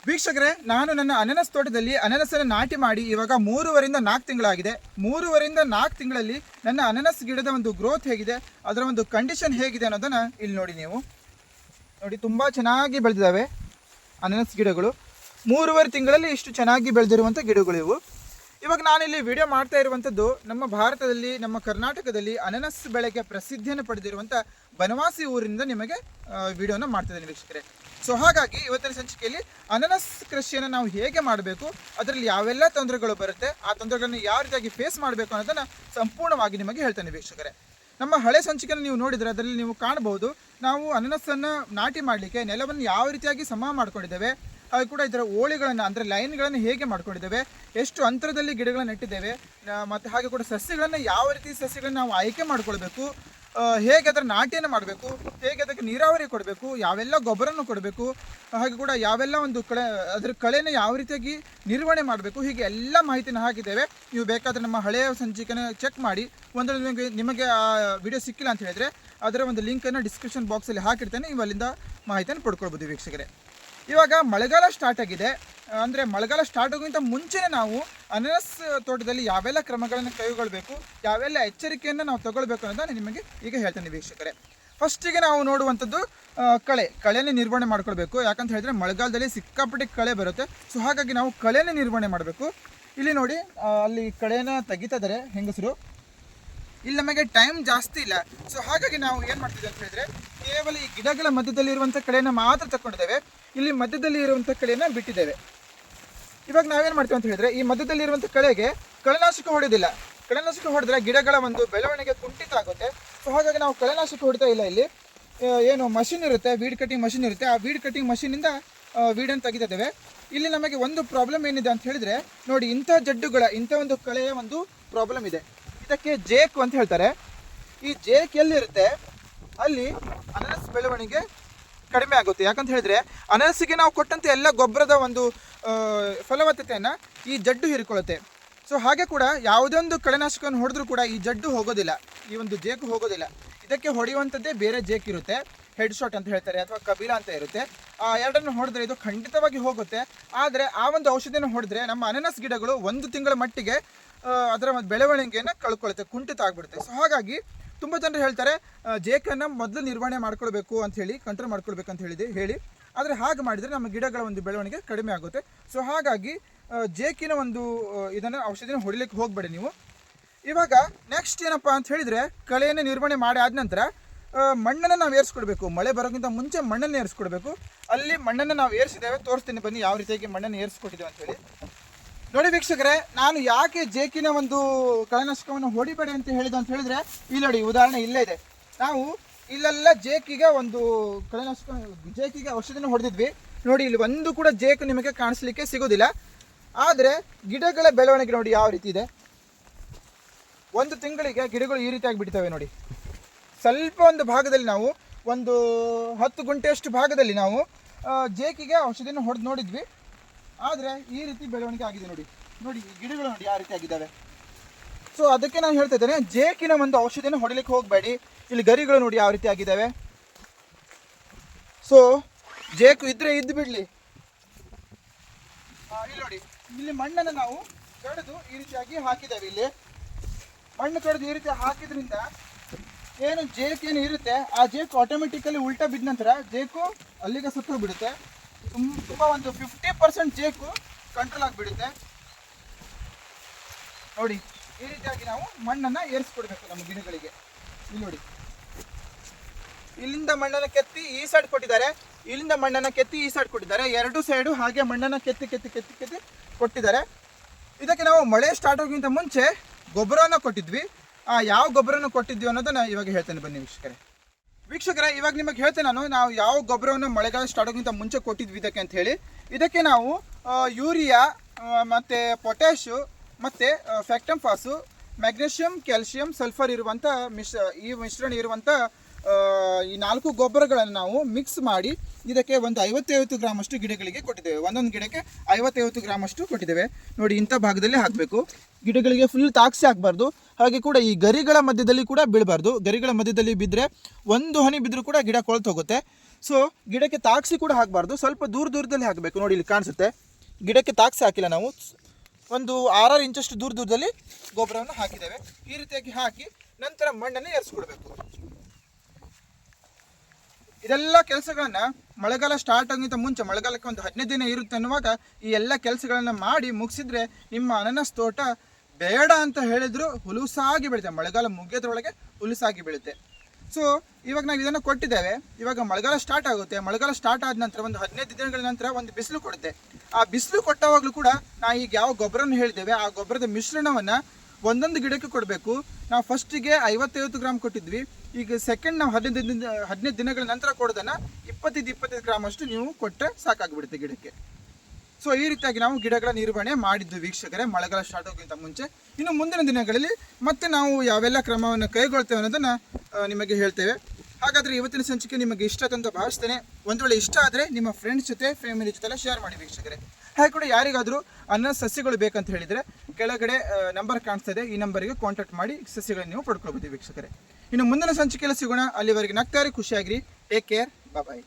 ವೀಕ್ಷಕರೇ, ನಾನು ನನ್ನ ಅನನಸ್ ತೋಟದಲ್ಲಿ ಅನನಸನ್ನು ನಾಟಿ ಮಾಡಿ ಇವಾಗ 3ರಿಂದ 4 ತಿಂಗಳಾಗಿದೆ. 3ರಿಂದ 4 ತಿಂಗಳಲ್ಲಿ ನನ್ನ ಅನನಸ್ ಗಿಡದ ಒಂದು ಗ್ರೋತ್ ಹೇಗಿದೆ, ಅದರ ಒಂದು ಕಂಡೀಷನ್ ಹೇಗಿದೆ ಅನ್ನೋದನ್ನು ಇಲ್ಲಿ ನೋಡಿ. ನೀವು ನೋಡಿ, ತುಂಬ ಚೆನ್ನಾಗಿ ಬೆಳೆದಿದ್ದಾವೆ ಅನನಸ್ ಗಿಡಗಳು. 3.5 ತಿಂಗಳಲ್ಲಿ ಇಷ್ಟು ಚೆನ್ನಾಗಿ ಬೆಳೆದಿರುವಂಥ ಗಿಡಗಳು ಇವು. ಇವಾಗ ನಾನಿಲ್ಲಿ ವಿಡಿಯೋ ಮಾಡ್ತಾ ಇರುವಂಥದ್ದು ನಮ್ಮ ಭಾರತದಲ್ಲಿ, ನಮ್ಮ ಕರ್ನಾಟಕದಲ್ಲಿ ಅನನಸ್ ಬೆಳೆಗೆ ಪ್ರಸಿದ್ಧಿಯನ್ನು ಪಡೆದಿರುವಂಥ ಬನವಾಸಿ ಊರಿನಿಂದ ನಿಮಗೆ ವಿಡಿಯೋನ ಮಾಡ್ತಿದ್ದೀನಿ ವೀಕ್ಷಕರೇ. ಸೊ ಹಾಗಾಗಿ ಇವತ್ತಿನ ಸಂಚಿಕೆಯಲ್ಲಿ ಅನನಸ್ ಕೃಷಿಯನ್ನು ನಾವು ಹೇಗೆ ಮಾಡಬೇಕು, ಅದರಲ್ಲಿ ಯಾವೆಲ್ಲ ತೊಂದರೆಗಳು ಬರುತ್ತೆ, ಆ ತೊಂದರೆಗಳನ್ನು ಯಾವ ರೀತಿಯಾಗಿ ಫೇಸ್ ಮಾಡಬೇಕು ಅನ್ನೋದನ್ನು ಸಂಪೂರ್ಣವಾಗಿ ನಿಮಗೆ ಹೇಳ್ತೇನೆ ವೀಕ್ಷಕರೇ. ನಮ್ಮ ಹಳೆ ಸಂಚಿಕೆಯನ್ನು ನೀವು ನೋಡಿದರೆ ಅದರಲ್ಲಿ ನೀವು ಕಾಣಬಹುದು, ನಾವು ಅನನಸನ್ನು ನಾಟಿ ಮಾಡಲಿಕ್ಕೆ ನೆಲವನ್ನು ಯಾವ ರೀತಿಯಾಗಿ ಸಮ ಮಾಡ್ಕೊಂಡಿದ್ದೇವೆ, ಹಾಗೂ ಕೂಡ ಇದರ ಓಳಿಗಳನ್ನು ಅಂದರೆ ಲೈನ್ಗಳನ್ನು ಹೇಗೆ ಮಾಡ್ಕೊಂಡಿದ್ದೇವೆ, ಎಷ್ಟು ಅಂತರದಲ್ಲಿ ಗಿಡಗಳನ್ನು ನೆಟ್ಟಿದ್ದೇವೆ, ಮತ್ತು ಹಾಗೆ ಕೂಡ ಸಸ್ಯಗಳನ್ನು ಯಾವ ರೀತಿ ಸಸ್ಯಗಳನ್ನು ನಾವು ಆಯ್ಕೆ ಮಾಡ್ಕೊಳ್ಬೇಕು, ಹೇಗೆ ಅದರ ನಾಟಿಯನ್ನು ಮಾಡಬೇಕು, ಹೇಗೆ ಅದಕ್ಕೆ ನೀರಾವರಿ ಕೊಡಬೇಕು, ಯಾವೆಲ್ಲ ಗೊಬ್ಬರನ್ನು ಕೊಡಬೇಕು, ಹಾಗೆ ಕೂಡ ಯಾವೆಲ್ಲ ಒಂದು ಅದರ ಕಳೆನ ಯಾವ ರೀತಿಯಾಗಿ ನಿರ್ವಹಣೆ ಮಾಡಬೇಕು, ಹೀಗೆ ಎಲ್ಲ ಮಾಹಿತಿನ ಹಾಕಿದ್ದೇವೆ. ನೀವು ಬೇಕಾದರೆ ನಮ್ಮ ಹಳೆಯ ಸಂಚಿಕೆನ ಚೆಕ್ ಮಾಡಿ. ಒಂದು ನಿಮಗೆ ಆ ವಿಡಿಯೋ ಸಿಕ್ಕಿಲ್ಲ ಅಂತ ಹೇಳಿದರೆ ಅದರ ಒಂದು ಲಿಂಕನ್ನು ಡಿಸ್ಕ್ರಿಪ್ಷನ್ ಬಾಕ್ಸಲ್ಲಿ ಹಾಕಿರ್ತೇನೆ, ನೀವು ಅಲ್ಲಿಂದ ಮಾಹಿತಿಯನ್ನು ಪಡ್ಕೊಳ್ಬೋದು ವೀಕ್ಷಕರೇ. ಇವಾಗ ಮಳೆಗಾಲ ಸ್ಟಾರ್ಟ್ ಆಗಿದೆ. ಅಂದರೆ ಮಳೆಗಾಲ ಸ್ಟಾರ್ಟ್ ಆಗೋಕ್ಕಿಂತ ಮುಂಚೆನೇ ನಾವು ಅನನಸ್ ತೋಟದಲ್ಲಿ ಯಾವೆಲ್ಲ ಕ್ರಮಗಳನ್ನು ಕೈಗೊಳ್ಳಬೇಕು, ಯಾವೆಲ್ಲ ಎಚ್ಚರಿಕೆಯನ್ನು ನಾವು ತಗೊಳ್ಬೇಕು ಅನ್ನೋದನ್ನು ನಿಮಗೆ ಈಗ ಹೇಳ್ತೇನೆ ವೀಕ್ಷಕರೇ. ಫಸ್ಟಿಗೆ ನಾವು ನೋಡುವಂಥದ್ದು ಕಳೆನೇ ನಿರ್ವಹಣೆ ಮಾಡ್ಕೊಳ್ಬೇಕು. ಯಾಕಂತ ಹೇಳಿದ್ರೆ ಮಳೆಗಾಲದಲ್ಲಿ ಸಿಕ್ಕಾಪಟ್ಟೆ ಕಳೆ ಬರುತ್ತೆ. ಸೊ ಹಾಗಾಗಿ ನಾವು ಕಳೆನೇ ನಿರ್ವಹಣೆ ಮಾಡಬೇಕು. ಇಲ್ಲಿ ನೋಡಿ, ಅಲ್ಲಿ ಕಳೆನ ತೆಗಿತಾ ಇದ್ದಾರೆ ಹೆಂಗಸರು. ಇಲ್ಲಿ ನಮಗೆ ಟೈಮ್ ಜಾಸ್ತಿ ಇಲ್ಲ. ಸೊ ಹಾಗಾಗಿ ನಾವು ಏನು ಮಾಡ್ತಿದ್ದೇವೆ ಅಂತ ಹೇಳಿದ್ರೆ, ಕೇವಲ ಈ ಗಿಡಗಳ ಮಧ್ಯದಲ್ಲಿ ಇರುವಂಥ ಕಳೆಯನ್ನು ಮಾತ್ರ ತಗೊಂಡಿದ್ದೇವೆ. ಇಲ್ಲಿ ಮಧ್ಯದಲ್ಲಿ ಇರುವಂಥ ಕಳೆಯನ್ನು ಬಿಟ್ಟಿದ್ದೇವೆ. ಇವಾಗ ನಾವೇನು ಮಾಡ್ತೀವಿ ಅಂತ ಹೇಳಿದ್ರೆ, ಈ ಮಧ್ಯದಲ್ಲಿ ಇರುವಂಥ ಕಳೆಗೆ ಕಳೆನಾಶಕ ಹೊಡೆಯೋದಿಲ್ಲ. ಕಳೆನಾಶಕ ಹೊಡೆದ್ರೆ ಗಿಡಗಳ ಒಂದು ಬೆಳವಣಿಗೆ ಕುಂಠಿತ ಆಗುತ್ತೆ. ಸೊ ಹಾಗಾಗಿ ನಾವು ಕಳೆನಾಶಕ ಹೊಡಿತಾ ಇಲ್ಲ. ಇಲ್ಲಿ ಏನು ಮಷಿನ್ ಇರುತ್ತೆ, ವೀಡ್ ಕಟಿಂಗ್ ಮಷಿನ್ ಇರುತ್ತೆ. ಆ ವೀಡ್ ಕಟಿಂಗ್ ಮಷಿನಿಂದ ವೀಡನ್ನು ತೆಗಿತಿದ್ದೇವೆ. ಇಲ್ಲಿ ನಮಗೆ ಒಂದು ಪ್ರಾಬ್ಲಮ್ ಏನಿದೆ ಅಂತ ಹೇಳಿದ್ರೆ, ನೋಡಿ, ಇಂಥ ಒಂದು ಕಳೆಯ ಒಂದು ಪ್ರಾಬ್ಲಮ್ ಇದೆ. ಇದಕ್ಕೆ ಜೇಕು ಅಂತ ಹೇಳ್ತಾರೆ. ಈ ಜೇಕ್ ಎಲ್ಲಿರುತ್ತೆ ಅಲ್ಲಿ ಅನನಸ್ ಬೆಳವಣಿಗೆ ಕಡಿಮೆ ಆಗುತ್ತೆ. ಯಾಕಂತ ಹೇಳಿದ್ರೆ ಅನನಸಿಗೆ ನಾವು ಕೊಟ್ಟಂತೆ ಎಲ್ಲ ಗೊಬ್ಬರದ ಒಂದು ಫಲವತ್ತತೆಯನ್ನು ಈ ಜಡ್ಡು ಹೀರಿಕೊಳ್ಳುತ್ತೆ. ಸೊ ಹಾಗೆ ಕೂಡ ಯಾವುದೇ ಒಂದು ಕಳೆನಾಶಕವನ್ನು ಹೊಡೆದ್ರೂ ಕೂಡ ಈ ಜಡ್ಡು ಹೋಗೋದಿಲ್ಲ, ಈ ಒಂದು ಜೇಕು ಹೋಗೋದಿಲ್ಲ. ಇದಕ್ಕೆ ಹೊಡೆಯುವಂಥದ್ದೇ ಬೇರೆ ಜೇಕ್ ಇರುತ್ತೆ, ಹೆಡ್ ಶಾಟ್ ಅಂತ ಹೇಳ್ತಾರೆ, ಅಥವಾ ಕಬೀಲ ಅಂತ ಇರುತ್ತೆ. ಆ ಎರಡನ್ನು ಹೊಡೆದ್ರೆ ಇದು ಖಂಡಿತವಾಗಿ ಹೋಗುತ್ತೆ. ಆದರೆ ಆ ಒಂದು ಔಷಧಿಯನ್ನು ಹೊಡೆದ್ರೆ ನಮ್ಮ ಅನನಸ್ ಗಿಡಗಳು 1 ತಿಂಗಳ ಮಟ್ಟಿಗೆ ಅದರ ಬೆಳವಣಿಗೆಯನ್ನು ಕಳ್ಕೊಳ್ಳುತ್ತೆ, ಕುಂಠಿತ ಆಗಿಬಿಡುತ್ತೆ. ಸೊ ಹಾಗಾಗಿ ತುಂಬ ಜನರು ಹೇಳ್ತಾರೆ ಜೇಕನ್ನು ಮೊದಲು ನಿರ್ವಹಣೆ ಮಾಡ್ಕೊಳ್ಬೇಕು ಅಂತ ಹೇಳಿ, ಕಂಟ್ರೋಲ್ ಮಾಡ್ಕೊಳ್ಬೇಕು ಅಂತ ಹೇಳಿ. ಆದರೆ ಹಾಗೆ ಮಾಡಿದರೆ ನಮ್ಮ ಗಿಡಗಳ ಒಂದು ಬೆಳವಣಿಗೆ ಕಡಿಮೆ ಆಗುತ್ತೆ. ಸೊ ಹಾಗಾಗಿ ಜೇಕಿನ ಒಂದು ಇದನ್ನು ಔಷಧಿನ ಹೊಡಿಲಿಕ್ಕೆ ಹೋಗಬೇಡಿ ನೀವು. ಇವಾಗ ನೆಕ್ಸ್ಟ್ ಏನಪ್ಪ ಅಂತ ಹೇಳಿದರೆ, ಕಳೆಯನ್ನು ನಿರ್ವಹಣೆ ಮಾಡಿ ಆದ ನಂತರ ಮಣ್ಣನ್ನು ನಾವು ಏರಿಸ್ಕೊಡ್ಬೇಕು. ಮಳೆ ಬರೋಕ್ಕಿಂತ ಮುಂಚೆ ಮಣ್ಣನ್ನು ಏರಿಸ್ಕೊಡ್ಬೇಕು. ಅಲ್ಲಿ ಮಣ್ಣನ್ನು ನಾವು ಏರಿಸಿದ್ದೇವೆ, ತೋರಿಸ್ತೀನಿ ಬನ್ನಿ ಯಾವ ರೀತಿಯಾಗಿ ಮಣ್ಣನ್ನು ಏರಿಸ್ಕೊಟ್ಟಿದ್ದೇವೆ ಅಂತ ಹೇಳಿ. ನೋಡಿ ವೀಕ್ಷಕರೇ, ನಾನು ಯಾಕೆ ಜೇಕಿನ ಒಂದು ಕಳೆನಾಶಕವನ್ನು ಹೊಡಿಬೇಡಿ ಅಂತ ಹೇಳಿದೆ ಅಂತ ಹೇಳಿದ್ರೆ, ಇಲ್ಲಿ ನೋಡಿ ಉದಾಹರಣೆ ಇಲ್ಲೇ ಇದೆ. ನಾವು ಇಲ್ಲೆಲ್ಲ ಜೇಕಿಗೆ ಒಂದು ಜೇಕಿಗೆ ಔಷಧಿನ ಹೊಡೆದಿದ್ವಿ. ನೋಡಿ, ಇಲ್ಲಿ ಒಂದು ಕೂಡ ಜೇಕು ನಿಮಗೆ ಕಾಣಿಸ್ಲಿಕ್ಕೆ ಸಿಗೋದಿಲ್ಲ. ಆದರೆ ಗಿಡಗಳ ಬೆಳವಣಿಗೆ ನೋಡಿ ಯಾವ ರೀತಿ ಇದೆ. 1 ತಿಂಗಳಿಗೆ ಗಿಡಗಳು ಈ ರೀತಿಯಾಗಿ ಬಿಡ್ತವೆ ನೋಡಿ. ಸ್ವಲ್ಪ ಒಂದು ಭಾಗದಲ್ಲಿ ನಾವು ಒಂದು 10 ಗುಂಟೆಯಷ್ಟು ಭಾಗದಲ್ಲಿ ನಾವು ಜೇಕಿಗೆ ಔಷಧಿನ ಹೊಡೆದು ನೋಡಿದ್ವಿ. ಆದರೆ ಈ ರೀತಿ ಬೆಳವಣಿಗೆ ಆಗಿದೆ ನೋಡಿ. ಈ ಗಿಡಗಳು ನೋಡಿ ಯಾವ ರೀತಿ ಆಗಿದ್ದಾವೆ. ಸೊ ಅದಕ್ಕೆ ನಾನು ಹೇಳ್ತಾ ಇದ್ದೇನೆ, ಜೇಕಿನ ಒಂದು ಔಷಧಿನ ಹೊಡಿಲಿಕ್ಕೆ ಹೋಗಬೇಡಿ. ಇಲ್ಲಿ ಗರಿಗಳು ನೋಡಿ ಯಾವ ರೀತಿ ಆಗಿದ್ದಾವೆ. ಸೊ ಜೇಕು ಇದ್ರೆ ಇದ್ದು ಬಿಡಲಿ. ಇಲ್ಲಿ ನೋಡಿ, ಇಲ್ಲಿ ಮಣ್ಣನ್ನು ನಾವು ತೊಡೆದು ಈ ರೀತಿಯಾಗಿ ಹಾಕಿದ್ದೇವೆ. ಇಲ್ಲಿ ಮಣ್ಣು ತೊಡೆದು ಈ ರೀತಿ ಹಾಕಿದ್ರಿಂದ ಏನು ಜೇಕ್ ಏನು ಇರುತ್ತೆ, ಆ ಜೇಕು ಆಟೋಮೆಟಿಕಲಿ ಉಲ್ಟಾ ಬಿದ್ದ ನಂತರ ಜೇಕು ಅಲ್ಲಿಗೆ ಸುಟ್ಟು ಬಿಡುತ್ತೆ. ತುಂಬ ಒಂದು 50% ಜೇಕು ಕಂಟ್ರೋಲ್ ಆಗಿಬಿಡುತ್ತೆ. ನೋಡಿ, ಈ ರೀತಿಯಾಗಿ ನಾವು ಮಣ್ಣನ್ನು ಏರಿಸ್ಕೊಡ್ಬೇಕು ನಮ್ಮ ಗಿಡಗಳಿಗೆ. ಇಲ್ಲಿ ನೋಡಿ, ಇಲ್ಲಿಂದ ಮಣ್ಣನ್ನು ಕೆತ್ತಿ ಈ ಸೈಡ್ ಕೊಟ್ಟಿದ್ದಾರೆ, ಇಲ್ಲಿಂದ ಮಣ್ಣನ್ನು ಕೆತ್ತಿ ಈ ಸೈಡ್ ಕೊಟ್ಟಿದ್ದಾರೆ. 2 ಸೈಡು ಹಾಗೆ ಮಣ್ಣನ್ನು ಕೆತ್ತಿ ಕೊಟ್ಟಿದ್ದಾರೆ. ಇದಕ್ಕೆ ನಾವು ಮಳೆ ಸ್ಟಾರ್ಟ್ ಆಗೋಕ್ಕಿಂತ ಮುಂಚೆ ಗೊಬ್ಬರವನ್ನು ಕೊಟ್ಟಿದ್ವಿ. ಯಾವ ಗೊಬ್ಬರವನ್ನು ಕೊಟ್ಟಿದ್ವಿ ಅನ್ನೋದನ್ನು ಇವಾಗ ಹೇಳ್ತೇನೆ ಬನ್ನಿ ವೀಕ್ಷಕರೇ. ಇವಾಗ ನಿಮಗೆ ಹೇಳ್ತೇನೆ ನಾವು ಯಾವ ಗೊಬ್ಬರವನ್ನು ಮಳೆಗಾಲ ಸ್ಟಾರ್ಟ್ ಆಗೋಕ್ಕಿಂತ ಮುಂಚೆ ಕೊಟ್ಟಿದ್ವಿ ಇದಕ್ಕೆ ಅಂತ ಹೇಳಿ. ಇದಕ್ಕೆ ನಾವು ಯೂರಿಯಾ ಮತ್ತು ಪೊಟ್ಯಾಶು ಮತ್ತು ಫ್ಯಾಕ್ಟಂಫಾಸು, ಮ್ಯಾಗ್ನೀಷಿಯಂ, ಕ್ಯಾಲ್ಶಿಯಂ, ಸಲ್ಫರ್ ಇರುವಂಥ ಈ ಮಿಶ್ರಣ ಇರುವಂಥ ಈ 4 ಗೊಬ್ಬರಗಳನ್ನು ನಾವು ಮಿಕ್ಸ್ ಮಾಡಿ ಇದಕ್ಕೆ ಒಂದು 50 ಗ್ರಾಮ್ ಅಷ್ಟು ಗಿಡಗಳಿಗೆ ಕೊಟ್ಟಿದ್ದೇವೆ. ಒಂದೊಂದು ಗಿಡಕ್ಕೆ 50 ಗ್ರಾಮ್ ಅಷ್ಟು ಕೊಟ್ಟಿದ್ದೇವೆ. ನೋಡಿ, ಇಂಥ ಭಾಗದಲ್ಲಿ ಹಾಕಬೇಕು. ಗಿಡಗಳಿಗೆ ಫುಲ್ ತಾಕ್ಸಿ ಹಾಕಬಾರ್ದು. ಹಾಗೆ ಕೂಡ ಈ ಗರಿಗಳ ಮಧ್ಯದಲ್ಲಿ ಕೂಡ ಬೀಳಬಾರ್ದು. ಗರಿಗಳ ಮಧ್ಯದಲ್ಲಿ ಬಿದ್ದರೆ 1 ಹನಿ ಬಿದ್ದರೂ ಕೂಡ ಗಿಡ ಕೊಳ್ತು ಹೋಗುತ್ತೆ. ಸೊ ಗಿಡಕ್ಕೆ ತಾಗಿಸಿ ಕೂಡ ಹಾಕಬಾರ್ದು, ಸ್ವಲ್ಪ ದೂರದಲ್ಲಿ ಹಾಕಬೇಕು. ನೋಡಿ ಇಲ್ಲಿ ಕಾಣಿಸುತ್ತೆ, ಗಿಡಕ್ಕೆ ತಾಗಿಸಿ ಹಾಕಿಲ್ಲ ನಾವು, ಒಂದು 6 ಇಂಚಷ್ಟು ದೂರದಲ್ಲಿ ಗೊಬ್ಬರವನ್ನು ಹಾಕಿದ್ದೇವೆ. ಈ ರೀತಿಯಾಗಿ ಹಾಕಿ ನಂತರ ಮಣ್ಣನ್ನು ಏರಿಸ್ಕೊಡ್ಬೇಕು. ಇದೆಲ್ಲ ಕೆಲಸಗಳನ್ನ ಮಳೆಗಾಲ ಸ್ಟಾರ್ಟ್ ಆಗೋಕ್ಕಿಂತ ಮುಂಚೆ, ಮಳೆಗಾಲಕ್ಕೆ ಒಂದು 15 ದಿನ ಇರುತ್ತೆ ಅನ್ನುವಾಗ ಈ ಎಲ್ಲ ಕೆಲಸಗಳನ್ನ ಮಾಡಿ ಮುಗಿಸಿದ್ರೆ ನಿಮ್ಮ ಅನಾನಸ್ ತೋಟ ಬೇಡ ಅಂತ ಹೇಳಿದ್ರು ಹುಲುಸಾಗಿ ಬೆಳುತ್ತೆ. ಮಳೆಗಾಲ ಮುಗಿಯೋದ್ರೊಳಗೆ ಹುಲುಸಾಗಿ ಬೆಳುತ್ತೆ. ಸೊ ಇವಾಗ ನಾವು ಇದನ್ನು ಕೊಟ್ಟಿದ್ದೇವೆ. ಇವಾಗ ಮಳೆಗಾಲ ಸ್ಟಾರ್ಟ್ ಆಗುತ್ತೆ. ಮಳೆಗಾಲ ಸ್ಟಾರ್ಟ್ ಆದ ನಂತರ ಒಂದು 15 ದಿನಗಳ ನಂತರ ಒಂದು ಬಿಸಿಲು ಕೊಡುತ್ತೆ. ಆ ಬಿಸಿಲು ಕೊಟ್ಟವಾಗಲೂ ಕೂಡ ನಾವು ಈಗ ಯಾವ ಗೊಬ್ಬರವನ್ನು ಹೇಳಿದ್ದೇವೆ ಆ ಗೊಬ್ಬರದ ಮಿಶ್ರಣವನ್ನು ಒಂದೊಂದು ಗಿಡಕ್ಕೆ ಕೊಡಬೇಕು. ನಾವು ಫಸ್ಟಿಗೆ 50-50 ಗ್ರಾಮ್ ಕೊಟ್ಟಿದ್ವಿ. ಈಗ ಸೆಕೆಂಡ್ ನಾವು 15 ದಿನಗಳ ನಂತರ ಕೊಡೋದನ್ನು 25 ಗ್ರಾಮ್ ಅಷ್ಟು ನೀವು ಕೊಟ್ಟರೆ ಸಾಕಾಗ್ಬಿಡುತ್ತೆ ಗಿಡಕ್ಕೆ. ಸೊ ಈ ರೀತಿಯಾಗಿ ನಾವು ಗಿಡಗಳ ನಿರ್ವಹಣೆ ಮಾಡಿದ್ದು ವೀಕ್ಷಕರೇ, ಮಳೆಗಾಲ ಸ್ಟಾರ್ಟ್ ಆಗೋಕ್ಕಿಂತ ಮುಂಚೆ. ಇನ್ನು ಮುಂದಿನ ದಿನಗಳಲ್ಲಿ ಮತ್ತೆ ನಾವು ಯಾವೆಲ್ಲ ಕ್ರಮವನ್ನು ಕೈಗೊಳ್ತೇವೆ ಅನ್ನೋದನ್ನು ನಿಮಗೆ ಹೇಳ್ತೇವೆ. ಹಾಗಾದರೆ ಇವತ್ತಿನ ಸಂಚಿಕೆ ನಿಮಗೆ ಇಷ್ಟ ಅಂತ ಭಾವಿಸ್ತೇನೆ. ಒಂದು ವೇಳೆ ಇಷ್ಟ ಆದರೆ ನಿಮ್ಮ ಫ್ರೆಂಡ್ಸ್ ಜೊತೆ, ಫ್ಯಾಮಿಲಿ ಜೊತೆ ಎಲ್ಲ ಶೇರ್ ಮಾಡಿ ವೀಕ್ಷಕರೇ. ಹಾಗೆ ಕೂಡ ಯಾರಿಗಾದರೂ ಅನಾನಸ್ ಸಸ್ಯಗಳು ಬೇಕಂತ ಹೇಳಿದರೆ ಕೆಳಗಡೆ ನಂಬರ್ ಕಾಣಿಸ್ತಾ ಇದೆ, ಈ ನಂಬರಿಗೆ ಕಾಂಟ್ಯಾಕ್ಟ್ ಮಾಡಿ ಸಸ್ಯಗಳನ್ನು ನೀವು ಪಡ್ಕೊಳ್ಬೋದು ವೀಕ್ಷಕರೇ. ಇನ್ನು ಮುಂದಿನ ಸಂಚಿಕೆಯಲ್ಲಿ ಸಿಗೋಣ. ಅಲ್ಲಿವರೆಗೆ ನಗ್ತಾರೆ, ಖುಷಿಯಾಗಿರಿ. ಟೇಕ್ ಕೇರ್, ಬಾಯ್.